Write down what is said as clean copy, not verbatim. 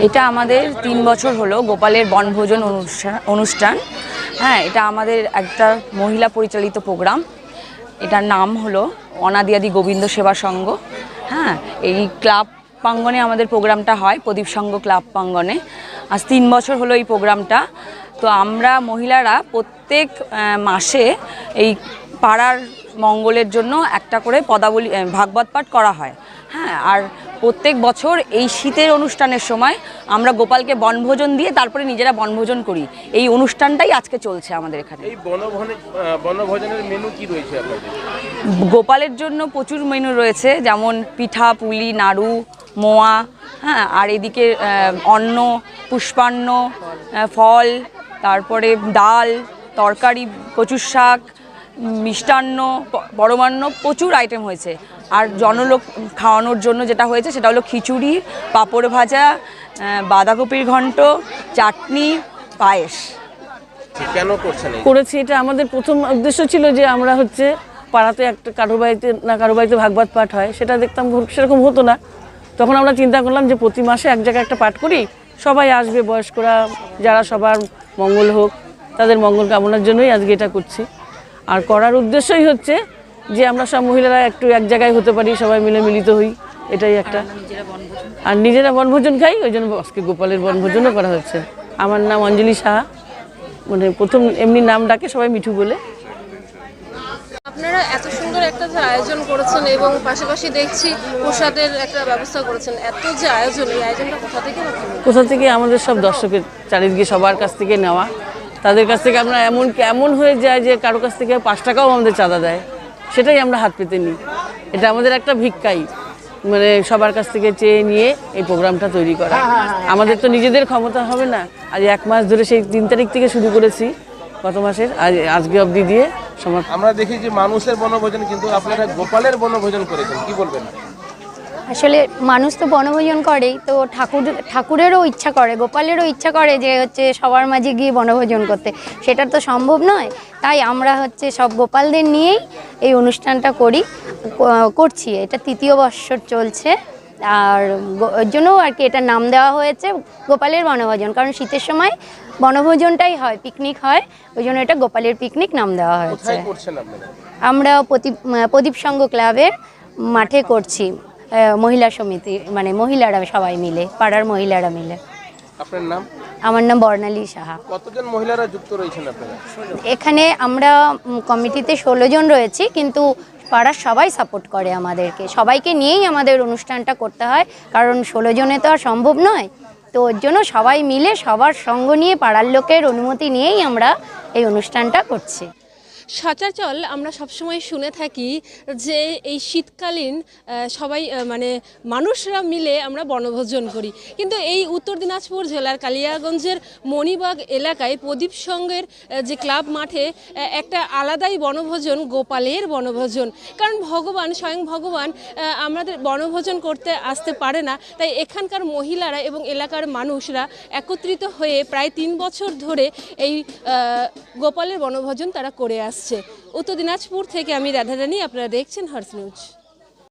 এটা আমাদের ৩ বছর হলো গোপালের বনভোজন অনুষ্ঠান। হ্যাঁ, এটা আমাদের একটা মহিলা পরিচালিত প্রোগ্রাম। এটার নাম হলো অনাদিয়াদি গোবিন্দ সেবা সংঘ। হ্যাঁ, এই ক্লাব প্রাঙ্গণে আমাদের প্রোগ্রামটা হয়, প্রদীপ সংঘ ক্লাব প্রাঙ্গণে। আজ 3 বছর হলো এই প্রোগ্রামটা। তো আমরা মহিলারা প্রত্যেক মাসে এই পাড়ার মঙ্গলের জন্য একটা করে পদাবলী ভাগবত পাঠ করা হয়। হ্যাঁ, আর প্রত্যেক বছর এই শীতের অনুষ্ঠানের সময় আমরা গোপালকে বনভোজন দিয়ে তারপরে নিজেরা বনভোজন করি। এই অনুষ্ঠানটাই আজকে চলছে আমাদের এখানে। এই বনভোজনের মেনু কি রয়েছে আপনাদের? গোপালের জন্য প্রচুর মেনু রয়েছে, যেমন পিঠা, পুলি, নাড়ু, মোয়া। হ্যাঁ, আর এদিকে অন্ন, পুষ্পান্ন, ফল, তারপরে ডাল, তরকারি, কচুর শাক, মিষ্টান্ন, পরমান্ন, প্রচুর আইটেম হয়েছে। আর জনলোক খাওয়ানোর জন্য যেটা হয়েছে সেটা হলো খিচুড়ি, পাঁপড় ভাজা, বাঁধাকপির ঘন্ট, চাটনি, পায়েস। কেন করছেন? করেছি, এটা আমাদের প্রথম উদ্দেশ্য ছিল যে আমরা হচ্ছে পাড়াতে একটা কারো বাড়িতে ভাগবত পাঠ হয়, সেটা দেখতাম সেরকম হতো না। তখন আমরা চিন্তা করলাম যে প্রতি মাসে এক জায়গায় একটা পাঠ করি, সবাই আসবে, বয়স্করা যারা, সবার মঙ্গল হোক, তাদের মঙ্গল কামনার জন্যই আজকে এটা করছি। আর করার উদ্দেশ্যই হচ্ছে যে আমরা সব মহিলারা একটু এক জায়গায় হতে পারি, সবাই মিলে মিলিত হই, এটাই একটা। আর নিজেরা বনভোজন খাই, ওই জন্য আজকে গোপালের বনভোজনও করা হচ্ছে। আমার নাম অঞ্জলি সাহা, মানে প্রথম এমনি নাম ডাকে সবাই মিঠু বলে। আপনারা এত সুন্দর একটা আয়োজন করেছেন এবং পাশাপাশি দেখছি প্রসাদের একটা ব্যবস্থা করেছেন, এত যে আয়োজন, এই আয়োজনটা কোথা থেকে আমাদের সব দর্শকের চারিদিকে সবার কাছ থেকে নেওয়া। তাদের কাছ থেকে আমরা এমন হয়ে যায় যে কারো কাছ থেকে 5 টাকাও আমাদের চাঁদা দেয়, সেটাই আমরা হাত পেতে নিই। এটা আমাদের একটা ভিক্ষাই, মানে সবার কাছ থেকে চেয়ে নিয়ে এই প্রোগ্রামটা তৈরি করা। আমাদের তো নিজেদের ক্ষমতা হবে না। আজ 1 মাস ধরে, সেই 3 তারিখ থেকে শুরু করেছি গত মাসের, আজকে অবধি দিয়ে আমরা দেখি যে মানুষের বনভোজন, কিন্তু আপনারা গোপালের বনভোজন করেছেন, কি বলবেন? আসলে মানুষ তো বনভোজন করেই, তো ঠাকুরেরও ইচ্ছা করে, গোপালেরও ইচ্ছা করে যে হচ্ছে সবার মাঝে গিয়ে বনভোজন করতে, সেটা তো সম্ভব নয়। তাই আমরা হচ্ছে সব গোপালদের নিয়েই এই অনুষ্ঠানটা করছি। এটা 3য় বৎসর চলছে, আর ওর জন্য আর কি এটার নাম দেওয়া হয়েছে গোপালের বনভোজন, কারণ শীতের সময় বনভোজনটাই হয়, পিকনিক হয়, ওই জন্য এটা গোপালের পিকনিক নাম দেওয়া হয়েছে। আমরা প্রদীপ সংঘ ক্লাবের মাঠে করছি, মহিলা সমিতি, মানে মহিলারা সবাই মিলে, পাড়ার মহিলারা মিলে। আপনার নাম? আমার নাম বর্ণালী সাহা। কতজন মহিলারা যুক্ত রয়েছেন আপনারা এখানে? আমরা কমিটিতে 16 জন রয়েছি, কিন্তু পাড়ার সবাই সাপোর্ট করে আমাদেরকে, সবাইকে নিয়েই আমাদের অনুষ্ঠানটা করতে হয়, কারণ 16 জনে তো আর সম্ভব নয়। তো ওর জন্য সবাই মিলে, সবার সঙ্গ নিয়ে, পাড়ার লোকের অনুমতি নিয়েই আমরা এই অনুষ্ঠানটা করছি। সচরাচর আমরা সবসময় শুনে থাকি যে এই শীতকালীন সবাই মানে মানুষরা মিলে আমরা বনভোজন করি, কিন্তু এই উত্তর দিনাজপুর জেলার কালিয়াগঞ্জের মণিবাগ এলাকায় প্রদীপ সংঘের যে ক্লাব মাঠে একটা আলাদাই বনভোজন, গোপালের বনভোজন। কারণ স্বয়ং ভগবান আমাদের বনভোজন করতে আসতে পারে না, তাই এখানকার মহিলারা এবং এলাকার মানুষরা একত্রিত হয়ে প্রায় 3 বছর ধরে এই গোপালের বনভোজন তারা করে আসছে। উত্তর দিনাজপুর থেকে আমি রাধারানী, আপনারা দেখছেন হর্ষ নিউজ।